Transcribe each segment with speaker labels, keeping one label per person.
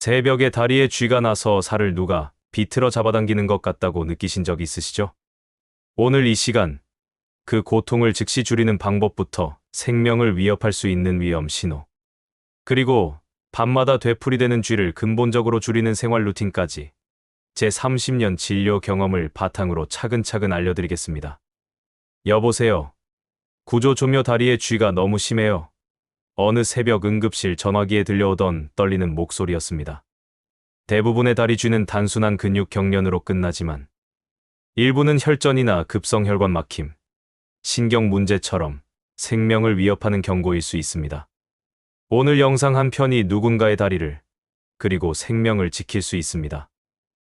Speaker 1: 새벽에 다리에 쥐가 나서 살을 누가 비틀어 잡아당기는 것 같다고 느끼신 적 있으시죠? 오늘 이 시간, 그 고통을 즉시 줄이는 방법부터 생명을 위협할 수 있는 위험 신호, 그리고 밤마다 되풀이되는 쥐를 근본적으로 줄이는 생활 루틴까지 제 30년 진료 경험을 바탕으로 차근차근 알려드리겠습니다. 여보세요. 구조조묘 다리에 쥐가 너무 심해요. 어느 새벽 응급실 전화기에 들려오던 떨리는 목소리였습니다. 대부분의 다리 쥐는 단순한 근육 경련으로 끝나지만 일부는 혈전이나 급성혈관 막힘, 신경 문제처럼 생명을 위협하는 경고일 수 있습니다. 오늘 영상 한 편이 누군가의 다리를, 그리고 생명을 지킬 수 있습니다.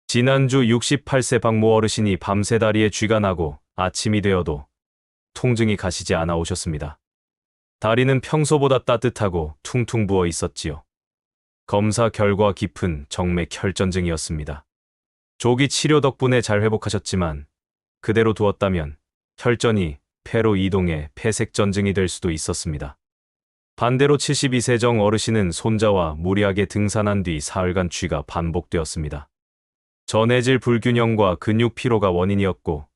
Speaker 1: 지난주 68세 박모 어르신이 밤새 다리에 쥐가 나고 아침이 되어도 통증이 가시지 않아 오셨습니다. 다리는 평소보다 따뜻하고 퉁퉁 부어 있었지요. 검사 결과 깊은 정맥 혈전증이었습니다. 조기 치료 덕분에 잘 회복하셨지만 그대로 두었다면 혈전이 폐로 이동해 폐색전증이 될 수도 있었습니다. 반대로 72세 정 어르신은 손자와 무리하게 등산한 뒤 사흘간 쥐가 반복되었습니다. 전해질 불균형과 근육 피로가 원인이었고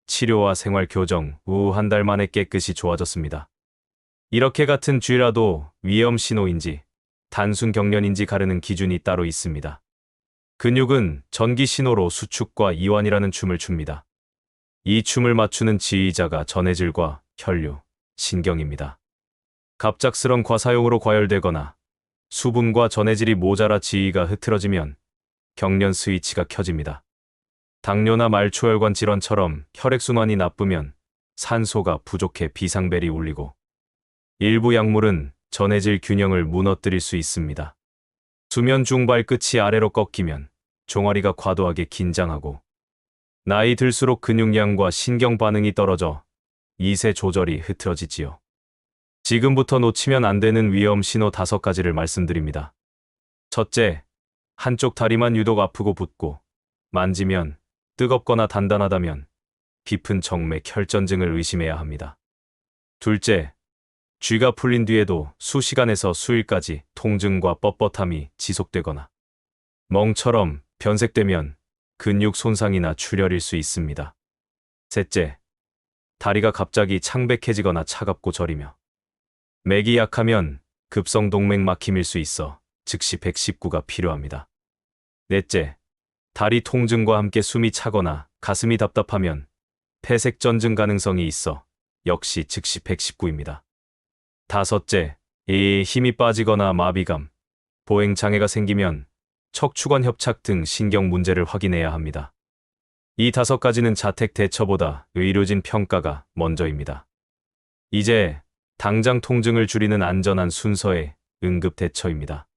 Speaker 1: 치료와 생활 교정 후 한 달 만에 깨끗이 좋아졌습니다. 이렇게 같은 쥐라도 위험 신호인지 단순 경련인지 가르는 기준이 따로 있습니다. 근육은 전기 신호로 수축과 이완이라는 춤을 춥니다. 이 춤을 맞추는 지휘자가 전해질과 혈류, 신경입니다. 갑작스런 과사용으로 과열되거나 수분과 전해질이 모자라 지휘가 흐트러지면 경련 스위치가 켜집니다. 당뇨나 말초혈관 질환처럼 혈액순환이 나쁘면 산소가 부족해 비상벨이 울리고 일부 약물은 전해질 균형을 무너뜨릴 수 있습니다. 수면 중 발끝이 아래로 꺾이면 종아리가 과도하게 긴장하고 나이 들수록 근육량과 신경 반응이 떨어져 이세 조절이 흐트러지지요. 지금부터 놓치면 안 되는 위험 신호 5가지를 말씀드립니다. 첫째, 한쪽 다리만 유독 아프고 붓고 만지면 뜨겁거나 단단하다면 깊은 정맥 혈전증을 의심해야 합니다. 둘째, 쥐가 풀린 뒤에도 수시간에서 수일까지 통증과 뻣뻣함이 지속되거나 멍처럼 변색되면 근육 손상이나 출혈일 수 있습니다. 셋째, 다리가 갑자기 창백해지거나 차갑고 저리며 맥이 약하면 급성동맥 막힘일 수 있어 즉시 119가 필요합니다. 넷째, 다리 통증과 함께 숨이 차거나 가슴이 답답하면 폐색전증 가능성이 있어 역시 즉시 119입니다. 다섯째, 힘이 빠지거나 마비감, 보행장애가 생기면 척추관 협착 등 신경 문제를 확인해야 합니다. 이 5가지는 자택 대처보다 의료진 평가가 먼저입니다. 이제 당장 통증을 줄이는 안전한 순서의 응급 대처입니다.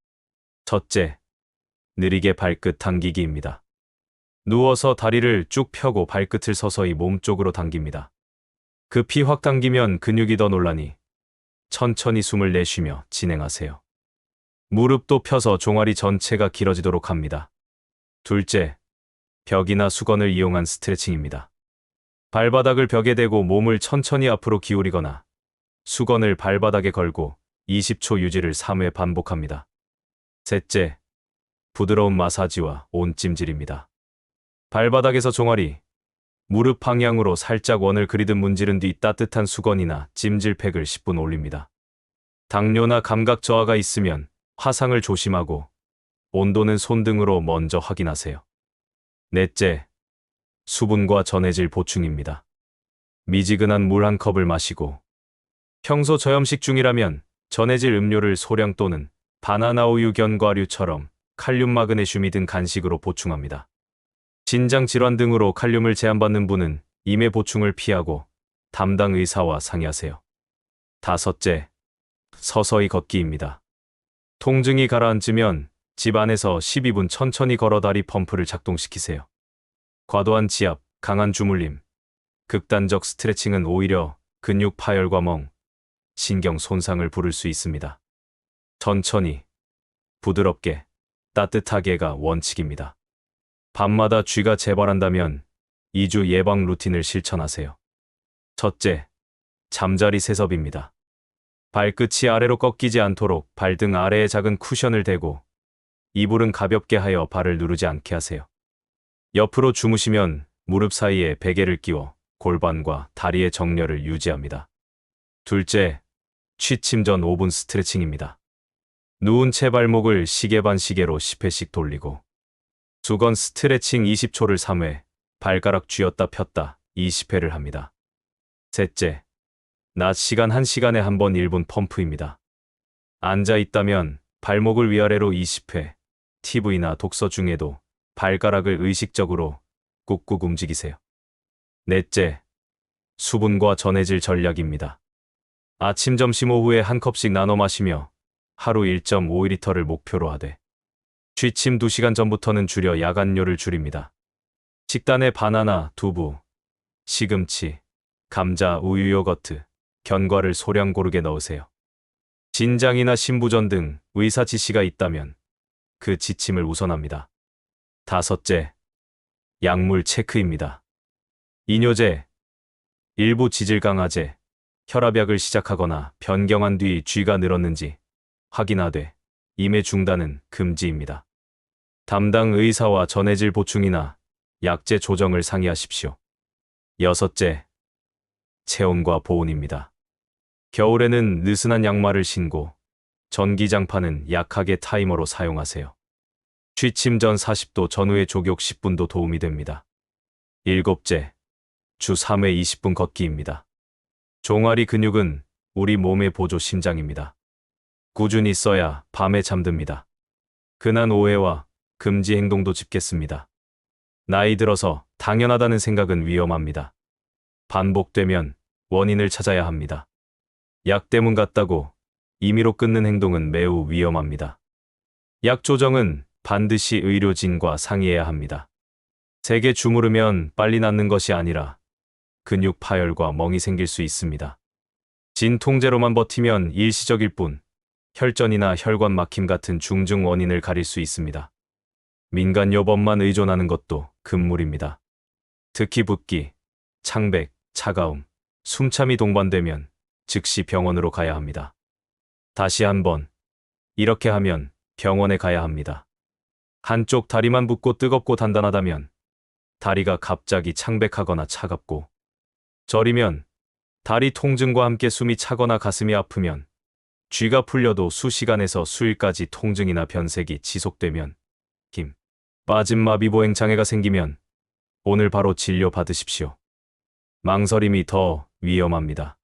Speaker 1: 첫째, 느리게 발끝 당기기입니다. 누워서 다리를 쭉 펴고 발끝을 서서히 몸쪽으로 당깁니다. 급히 확 당기면 근육이 더 놀라니 천천히 숨을 내쉬며 진행하세요. 무릎도 펴서 종아리 전체가 길어지도록 합니다. 둘째, 벽이나 수건을 이용한 스트레칭입니다. 발바닥을 벽에 대고 몸을 천천히 앞으로 기울이거나 수건을 발바닥에 걸고 20초 유지를 3회 반복합니다. 셋째, 부드러운 마사지와 온찜질입니다. 발바닥에서 종아리, 무릎 방향으로 살짝 원을 그리듯 문지른 뒤 따뜻한 수건이나 찜질팩을 10분 올립니다. 당뇨나 감각 저하가 있으면 화상을 조심하고 온도는 손등으로 먼저 확인하세요. 넷째, 수분과 전해질 보충입니다. 미지근한 물 한 컵을 마시고 평소 저염식 중이라면 전해질 음료를 소량 또는 바나나 우유 견과류처럼 칼륨 마그네슘이 든 간식으로 보충합니다. 신장 질환 등으로 칼륨을 제한받는 분은 임해 보충을 피하고 담당 의사와 상의하세요. 다섯째, 서서히 걷기입니다. 통증이 가라앉으면 집 안에서 12분 천천히 걸어 다리 펌프를 작동시키세요. 과도한 지압, 강한 주물림, 극단적 스트레칭은 오히려 근육 파열과 멍, 신경 손상을 부를 수 있습니다. 천천히, 부드럽게, 따뜻하게가 원칙입니다. 밤마다 쥐가 재발한다면 2주 예방 루틴을 실천하세요. 첫째, 잠자리 세섭입니다. 발끝이 아래로 꺾이지 않도록 발등 아래에 작은 쿠션을 대고 이불은 가볍게 하여 발을 누르지 않게 하세요. 옆으로 주무시면 무릎 사이에 베개를 끼워 골반과 다리의 정렬을 유지합니다. 둘째, 취침 전 5분 스트레칭입니다. 누운 채 발목을 시계 반시계로 10회씩 돌리고 수건 스트레칭 20초를 3회, 발가락 쥐었다 폈다 20회를 합니다. 셋째, 낮 시간 1시간에 한 번 1분 펌프입니다. 앉아 있다면 발목을 위아래로 20회, TV나 독서 중에도 발가락을 의식적으로 꾹꾹 움직이세요. 넷째, 수분과 전해질 전략입니다. 아침, 점심, 오후에 한 컵씩 나눠 마시며 하루 1.5리터를 목표로 하되 취침 2시간 전부터는 줄여 야간료를 줄입니다. 식단에 바나나, 두부, 시금치, 감자, 우유, 요거트, 견과를 소량 고르게 넣으세요. 진장이나 신부전 등 의사 지시가 있다면 그 지침을 우선합니다. 다섯째, 약물 체크입니다. 이뇨제, 일부 지질 강화제, 혈압약을 시작하거나 변경한 뒤 쥐가 늘었는지 확인하되 임해 중단은 금지입니다. 담당 의사와 전해질 보충이나 약제 조정을 상의하십시오. 여섯째, 체온과 보온입니다. 겨울에는 느슨한 양말을 신고 전기장판은 약하게 타이머로 사용하세요. 취침 전 40도, 전후의 족욕 10분도 도움이 됩니다. 일곱째, 주 3회 20분 걷기입니다. 종아리 근육은 우리 몸의 보조 심장입니다. 꾸준히 써야 밤에 잠듭니다. 근한 오해와 금지 행동도 짚겠습니다. 나이 들어서 당연하다는 생각은 위험합니다. 반복되면 원인을 찾아야 합니다. 약 때문 같다고 임의로 끊는 행동은 매우 위험합니다. 약 조정은 반드시 의료진과 상의해야 합니다. 세게 주무르면 빨리 낫는 것이 아니라 근육 파열과 멍이 생길 수 있습니다. 진통제로만 버티면 일시적일 뿐 혈전이나 혈관 막힘 같은 중증 원인을 가릴 수 있습니다. 민간요법만 의존하는 것도 금물입니다. 특히 붓기, 창백, 차가움, 숨참이 동반되면 즉시 병원으로 가야 합니다. 다시 한번, 이렇게 하면 병원에 가야 합니다. 한쪽 다리만 붓고 뜨겁고 단단하다면, 다리가 갑자기 창백하거나 차갑고, 저리면 다리 통증과 함께 숨이 차거나 가슴이 아프면, 쥐가 풀려도 수시간에서 수일까지 통증이나 변색이 지속되면, 힘 빠진 마비보행 장애가 생기면 오늘 바로 진료 받으십시오. 망설임이 더 위험합니다.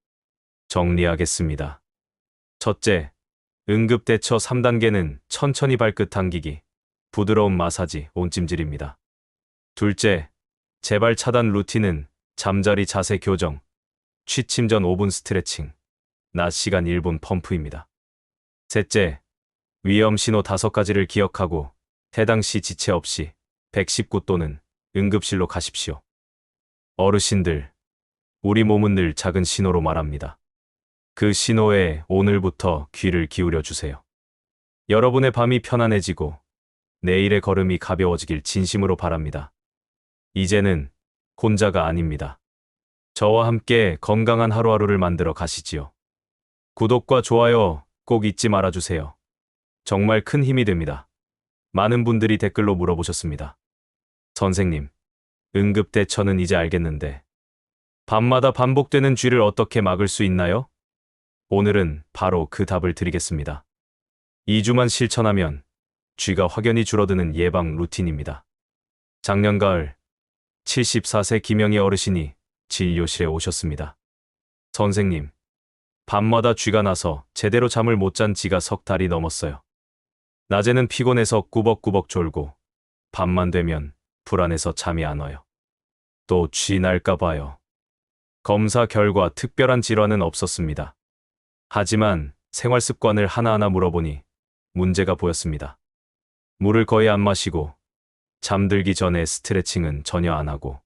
Speaker 1: 정리하겠습니다. 첫째, 응급대처 3단계는 천천히 발끝 당기기, 부드러운 마사지, 온찜질입니다. 둘째, 재발 차단 루틴은 잠자리 자세 교정, 취침 전 5분 스트레칭, 낮 시간 1분 펌프입니다. 셋째, 위험 신호 5가지를 기억하고 해당 시 지체 없이 119 또는 응급실로 가십시오. 어르신들, 우리 몸은 늘 작은 신호로 말합니다. 그 신호에 오늘부터 귀를 기울여 주세요. 여러분의 밤이 편안해지고 내일의 걸음이 가벼워지길 진심으로 바랍니다. 이제는 혼자가 아닙니다. 저와 함께 건강한 하루하루를 만들어 가시지요. 구독과 좋아요 꼭 잊지 말아주세요. 정말 큰 힘이 됩니다. 많은 분들이 댓글로 물어보셨습니다. 선생님, 응급대처는 이제 알겠는데 밤마다 반복되는 쥐를 어떻게 막을 수 있나요? 오늘은 바로 그 답을 드리겠습니다. 2주만 실천하면 쥐가 확연히 줄어드는 예방 루틴입니다. 작년 가을 74세 김영희 어르신이 진료실에 오셨습니다. 선생님, 밤마다 쥐가 나서 제대로 잠을 못 잔 지가 석 달이 넘었어요. 낮에는 피곤해서 꾸벅꾸벅 졸고 밤만 되면 불안해서 잠이 안 와요. 또 쥐 날까 봐요. 검사 결과 특별한 질환은 없었습니다. 하지만 생활 습관을 하나하나 물어보니 문제가 보였습니다. 물을 거의 안 마시고 잠들기 전에 스트레칭은 전혀 안 하고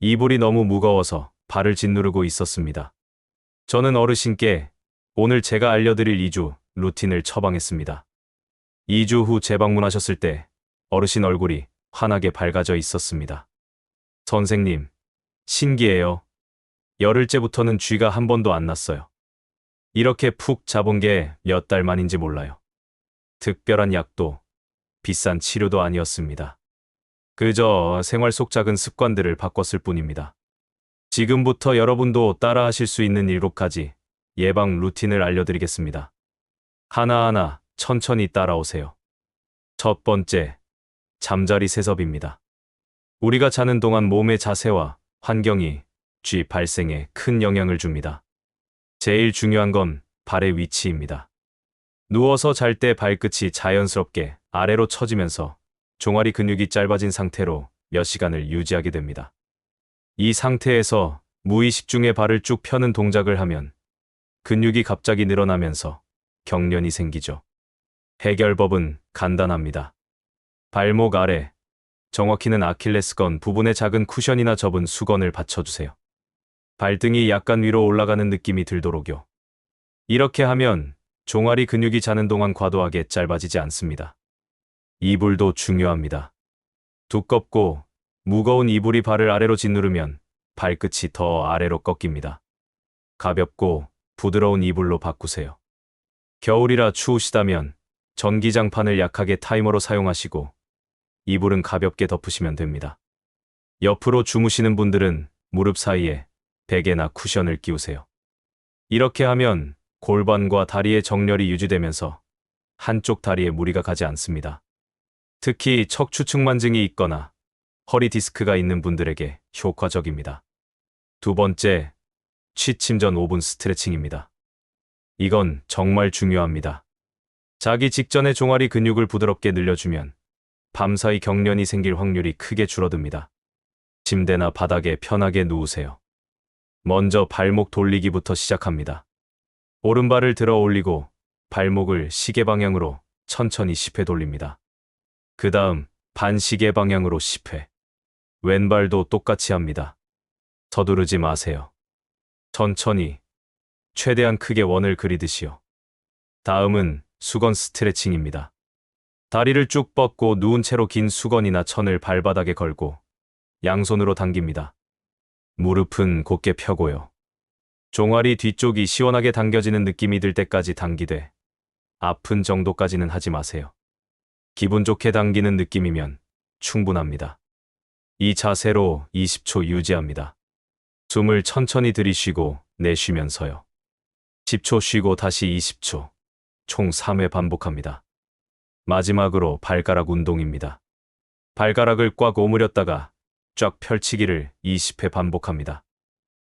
Speaker 1: 이불이 너무 무거워서 발을 짓누르고 있었습니다. 저는 어르신께 오늘 제가 알려드릴 2주 루틴을 처방했습니다. 2주 후 재방문하셨을 때 어르신 얼굴이 환하게 밝아져 있었습니다. 선생님, 신기해요. 열흘째부터는 쥐가 한 번도 안 났어요. 이렇게 푹 자본 게 몇 달 만인지 몰라요. 특별한 약도 비싼 치료도 아니었습니다. 그저 생활 속 작은 습관들을 바꿨을 뿐입니다. 지금부터 여러분도 따라하실 수 있는 7가지 예방 루틴을 알려드리겠습니다. 하나하나 천천히 따라오세요. 첫 번째, 잠자리 세섭입니다. 우리가 자는 동안 몸의 자세와 환경이 쥐 발생에 큰 영향을 줍니다. 제일 중요한 건 발의 위치입니다. 누워서 잘 때 발끝이 자연스럽게 아래로 처지면서 종아리 근육이 짧아진 상태로 몇 시간을 유지하게 됩니다. 이 상태에서 무의식 중에 발을 쭉 펴는 동작을 하면 근육이 갑자기 늘어나면서 경련이 생기죠. 해결법은 간단합니다. 발목 아래, 정확히는 아킬레스건 부분에 작은 쿠션이나 접은 수건을 받쳐주세요. 발등이 약간 위로 올라가는 느낌이 들도록요. 이렇게 하면 종아리 근육이 자는 동안 과도하게 짧아지지 않습니다. 이불도 중요합니다. 두껍고 무거운 이불이 발을 아래로 짓누르면 발끝이 더 아래로 꺾입니다. 가볍고 부드러운 이불로 바꾸세요. 겨울이라 추우시다면 전기장판을 약하게 타이머로 사용하시고 이불은 가볍게 덮으시면 됩니다. 옆으로 주무시는 분들은 무릎 사이에 베개나 쿠션을 끼우세요. 이렇게 하면 골반과 다리의 정렬이 유지되면서 한쪽 다리에 무리가 가지 않습니다. 특히 척추측만증이 있거나 허리 디스크가 있는 분들에게 효과적입니다. 두 번째, 취침 전 5분 스트레칭입니다. 이건 정말 중요합니다. 자기 직전에 종아리 근육을 부드럽게 늘려주면 밤사이 경련이 생길 확률이 크게 줄어듭니다. 침대나 바닥에 편하게 누우세요. 먼저 발목 돌리기부터 시작합니다. 오른발을 들어 올리고 발목을 시계 방향으로 천천히 10회 돌립니다. 그 다음 반시계 방향으로 10회. 왼발도 똑같이 합니다. 서두르지 마세요. 천천히, 최대한 크게 원을 그리듯이요. 다음은 수건 스트레칭입니다. 다리를 쭉 뻗고 누운 채로 긴 수건이나 천을 발바닥에 걸고 양손으로 당깁니다. 무릎은 곧게 펴고요. 종아리 뒤쪽이 시원하게 당겨지는 느낌이 들 때까지 당기되 아픈 정도까지는 하지 마세요. 기분 좋게 당기는 느낌이면 충분합니다. 이 자세로 20초 유지합니다. 숨을 천천히 들이쉬고 내쉬면서요. 10초 쉬고 다시 20초. 총 3회 반복합니다. 마지막으로 발가락 운동입니다. 발가락을 꽉 오므렸다가 쫙 펼치기를 20회 반복합니다.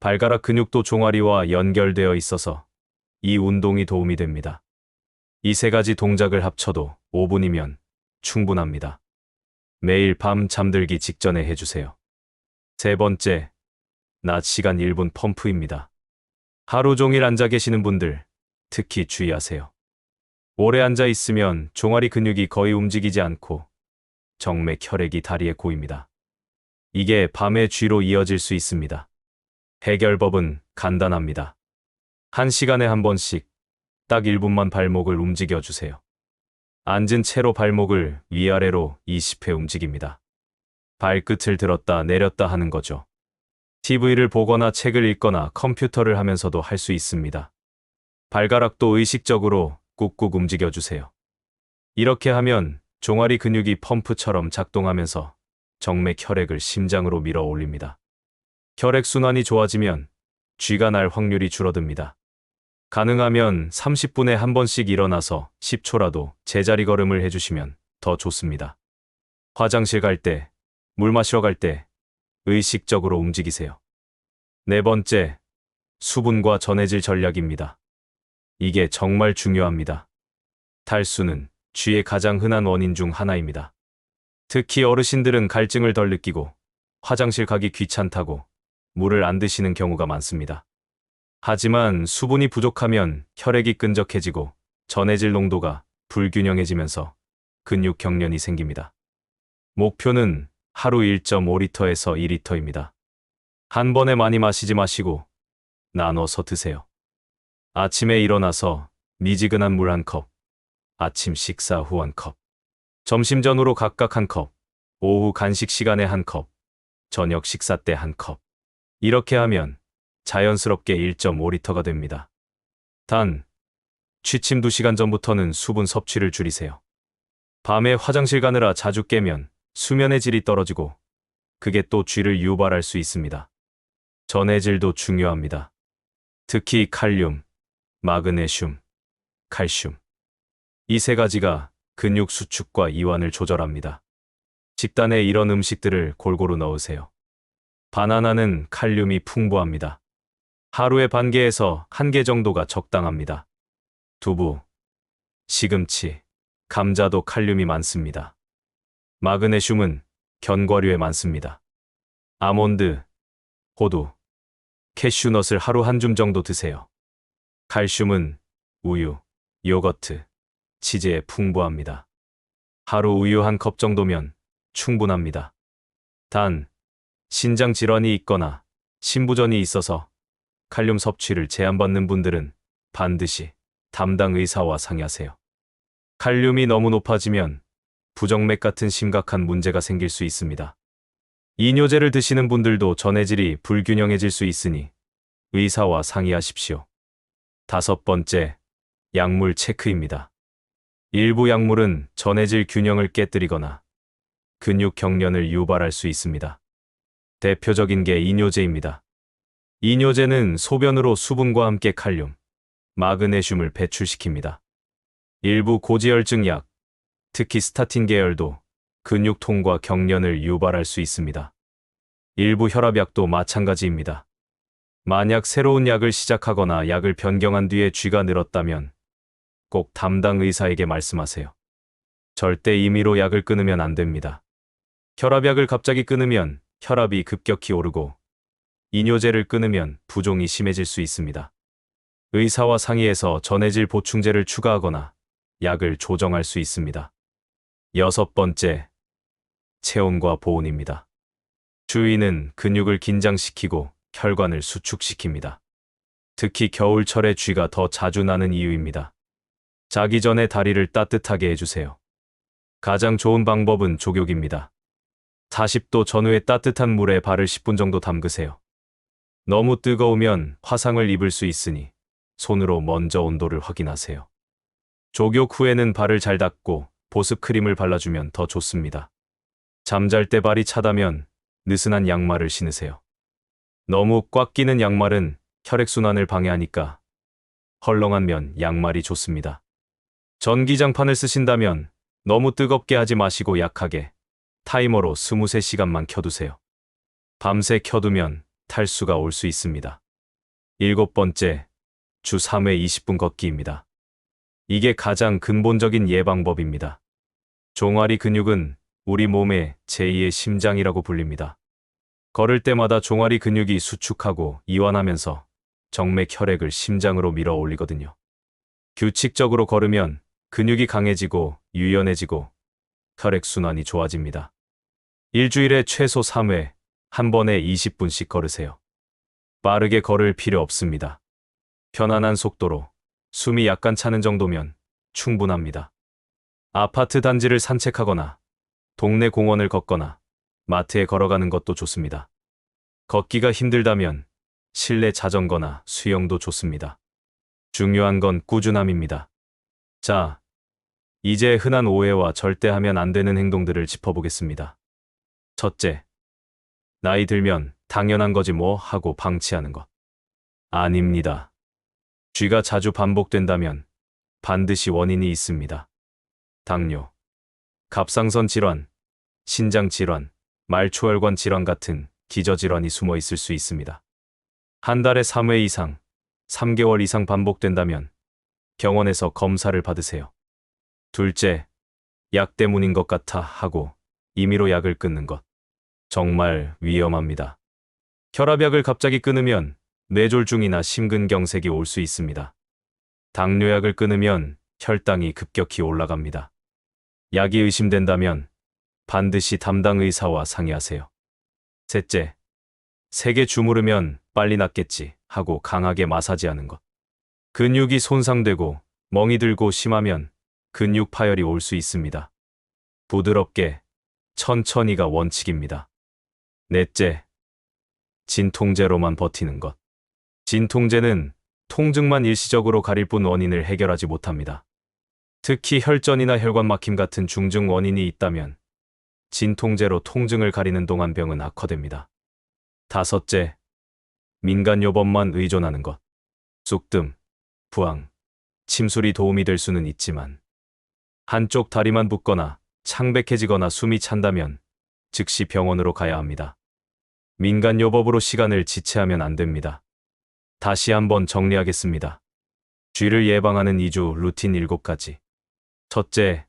Speaker 1: 발가락 근육도 종아리와 연결되어 있어서 이 운동이 도움이 됩니다. 이 3가지 동작을 합쳐도 5분이면 충분합니다. 매일 밤 잠들기 직전에 해주세요. 세 번째, 낮 시간 1분 펌프입니다. 하루 종일 앉아 계시는 분들, 특히 주의하세요. 오래 앉아 있으면 종아리 근육이 거의 움직이지 않고 정맥 혈액이 다리에 고입니다. 이게 밤의 쥐로 이어질 수 있습니다. 해결법은 간단합니다. 1시간에 한 번씩 딱 1분만 발목을 움직여주세요. 앉은 채로 발목을 위아래로 20회 움직입니다. 발끝을 들었다 내렸다 하는 거죠. TV를 보거나 책을 읽거나 컴퓨터를 하면서도 할 수 있습니다. 발가락도 의식적으로 꾹꾹 움직여주세요. 이렇게 하면 종아리 근육이 펌프처럼 작동하면서 정맥 혈액을 심장으로 밀어 올립니다. 혈액순환이 좋아지면 쥐가 날 확률이 줄어듭니다. 가능하면 30분에 한 번씩 일어나서 10초라도 제자리 걸음을 해주시면 더 좋습니다. 화장실 갈 때, 물 마시러 갈 때 의식적으로 움직이세요. 네 번째, 수분과 전해질 전략입니다. 이게 정말 중요합니다. 탈수는 쥐의 가장 흔한 원인 중 하나입니다. 특히 어르신들은 갈증을 덜 느끼고 화장실 가기 귀찮다고 물을 안 드시는 경우가 많습니다. 하지만 수분이 부족하면 혈액이 끈적해지고 전해질 농도가 불균형해지면서 근육 경련이 생깁니다. 목표는 하루 1.5리터에서 2리터입니다. 한 번에 많이 마시지 마시고 나눠서 드세요. 아침에 일어나서 미지근한 물 1컵, 아침 식사 후 1컵, 점심 전후로 각각 1컵, 오후 간식 시간에 1컵, 저녁 식사 때 1컵. 이렇게 하면 자연스럽게 1.5리터가 됩니다. 단, 취침 2시간 전부터는 수분 섭취를 줄이세요. 밤에 화장실 가느라 자주 깨면 수면의 질이 떨어지고 그게 또 쥐를 유발할 수 있습니다. 전해질도 중요합니다. 특히 칼륨, 마그네슘, 칼슘. 이 세 가지가 근육 수축과 이완을 조절합니다. 식단에 이런 음식들을 골고루 넣으세요. 바나나는 칼륨이 풍부합니다. 하루에 반 개에서 1개 정도가 적당합니다. 두부, 시금치, 감자도 칼륨이 많습니다. 마그네슘은 견과류에 많습니다. 아몬드, 호두, 캐슈넛을 하루 한 줌 정도 드세요. 칼슘은 우유, 요거트, 치즈에 풍부합니다. 하루 우유 1컵 정도면 충분합니다. 단, 신장 질환이 있거나 신부전이 있어서 칼륨 섭취를 제한받는 분들은 반드시 담당 의사와 상의하세요. 칼륨이 너무 높아지면 부정맥 같은 심각한 문제가 생길 수 있습니다. 이뇨제를 드시는 분들도 전해질이 불균형해질 수 있으니 의사와 상의하십시오. 5번째, 약물 체크입니다. 일부 약물은 전해질 균형을 깨뜨리거나 근육 경련을 유발할 수 있습니다. 대표적인 게 이뇨제입니다. 이뇨제는 소변으로 수분과 함께 칼륨, 마그네슘을 배출시킵니다. 일부 고지혈증 약, 특히 스타틴 계열도 근육통과 경련을 유발할 수 있습니다. 일부 혈압약도 마찬가지입니다. 만약 새로운 약을 시작하거나 약을 변경한 뒤에 쥐가 늘었다면 꼭 담당 의사에게 말씀하세요. 절대 임의로 약을 끊으면 안 됩니다. 혈압약을 갑자기 끊으면 혈압이 급격히 오르고 이뇨제를 끊으면 부종이 심해질 수 있습니다. 의사와 상의해서 전해질 보충제를 추가하거나 약을 조정할 수 있습니다. 6번째, 체온과 보온입니다. 주의는 근육을 긴장시키고 혈관을 수축시킵니다. 특히 겨울철에 쥐가 더 자주 나는 이유입니다. 자기 전에 다리를 따뜻하게 해주세요. 가장 좋은 방법은 족욕입니다. 40도 전후의 따뜻한 물에 발을 10분 정도 담그세요. 너무 뜨거우면 화상을 입을 수 있으니 손으로 먼저 온도를 확인하세요. 족욕 후에는 발을 잘 닦고 보습 크림을 발라주면 더 좋습니다. 잠잘 때 발이 차다면 느슨한 양말을 신으세요. 너무 꽉 끼는 양말은 혈액순환을 방해하니까 헐렁한 면 양말이 좋습니다. 전기장판을 쓰신다면 너무 뜨겁게 하지 마시고 약하게 타이머로 23시간만 켜두세요. 밤새 켜두면 탈수가 올 수 있습니다. 7번째, 주 3회 20분 걷기입니다. 이게 가장 근본적인 예방법입니다. 종아리 근육은 우리 몸의 제2의 심장이라고 불립니다. 걸을 때마다 종아리 근육이 수축하고 이완하면서 정맥 혈액을 심장으로 밀어 올리거든요. 규칙적으로 걸으면 근육이 강해지고 유연해지고 혈액순환이 좋아집니다. 일주일에 최소 3회, 한 번에 20분씩 걸으세요. 빠르게 걸을 필요 없습니다. 편안한 속도로 숨이 약간 차는 정도면 충분합니다. 아파트 단지를 산책하거나 동네 공원을 걷거나 마트에 걸어가는 것도 좋습니다. 걷기가 힘들다면 실내 자전거나 수영도 좋습니다. 중요한 건 꾸준함입니다. 자, 이제 흔한 오해와 절대 하면 안 되는 행동들을 짚어보겠습니다. 첫째, 나이 들면 당연한 거지 뭐 하고 방치하는 것. 아닙니다. 쥐가 자주 반복된다면 반드시 원인이 있습니다. 당뇨, 갑상선 질환, 신장 질환, 말초혈관 질환 같은 기저질환이 숨어 있을 수 있습니다. 한 달에 3회 이상, 3개월 이상 반복된다면 병원에서 검사를 받으세요. 둘째, 약 때문인 것 같아 하고 임의로 약을 끊는 것. 정말 위험합니다. 혈압약을 갑자기 끊으면 뇌졸중이나 심근경색이 올 수 있습니다. 당뇨약을 끊으면 혈당이 급격히 올라갑니다. 약이 의심된다면 반드시 담당 의사와 상의하세요. 셋째, 세게 주무르면 빨리 낫겠지 하고 강하게 마사지하는 것. 근육이 손상되고 멍이 들고 심하면 근육 파열이 올 수 있습니다. 부드럽게, 천천히가 원칙입니다. 넷째, 진통제로만 버티는 것. 진통제는 통증만 일시적으로 가릴 뿐 원인을 해결하지 못합니다. 특히 혈전이나 혈관 막힘 같은 중증 원인이 있다면 진통제로 통증을 가리는 동안 병은 악화됩니다. 다섯째, 민간요법만 의존하는 것. 쑥뜸, 부항, 침술이 도움이 될 수는 있지만 한쪽 다리만 붓거나 창백해지거나 숨이 찬다면 즉시 병원으로 가야 합니다. 민간요법으로 시간을 지체하면 안 됩니다. 다시 한번 정리하겠습니다. 쥐를 예방하는 2주 루틴 7가지. 첫째,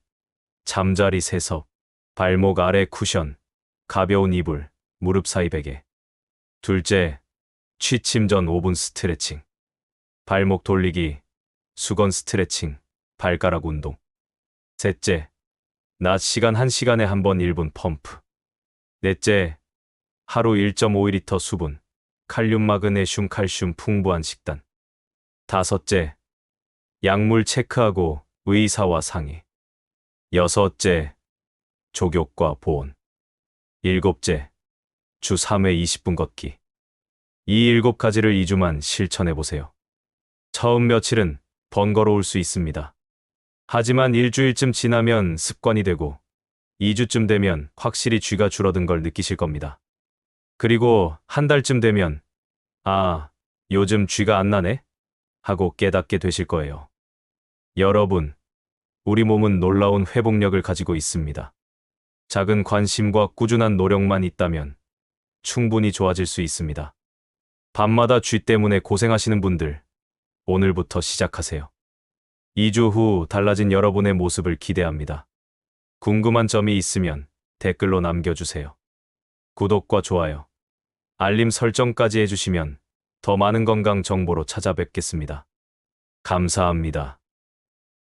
Speaker 1: 잠자리 세섭, 발목 아래 쿠션, 가벼운 이불, 무릎 사이 베개. 둘째, 취침 전 5분 스트레칭, 발목 돌리기, 수건 스트레칭, 발가락 운동. 셋째, 낮 시간 1시간에 한 번 1분 펌프. 넷째, 하루 1.5리터 수분, 칼륨, 마그네슘, 칼슘 풍부한 식단. 다섯째, 약물 체크하고 의사와 상의. 여섯째, 족욕과 보온. 일곱째, 주 3회 20분 걷기. 이 7가지를 2주만 실천해보세요. 처음 며칠은 번거로울 수 있습니다. 하지만 일주일쯤 지나면 습관이 되고 2주쯤 되면 확실히 쥐가 줄어든 걸 느끼실 겁니다. 그리고 한 달쯤 되면 아, 요즘 쥐가 안 나네? 하고 깨닫게 되실 거예요. 여러분, 우리 몸은 놀라운 회복력을 가지고 있습니다. 작은 관심과 꾸준한 노력만 있다면 충분히 좋아질 수 있습니다. 밤마다 쥐 때문에 고생하시는 분들, 오늘부터 시작하세요. 2주 후 달라진 여러분의 모습을 기대합니다. 궁금한 점이 있으면 댓글로 남겨주세요. 구독과 좋아요, 알림 설정까지 해주시면 더 많은 건강 정보로 찾아뵙겠습니다. 감사합니다.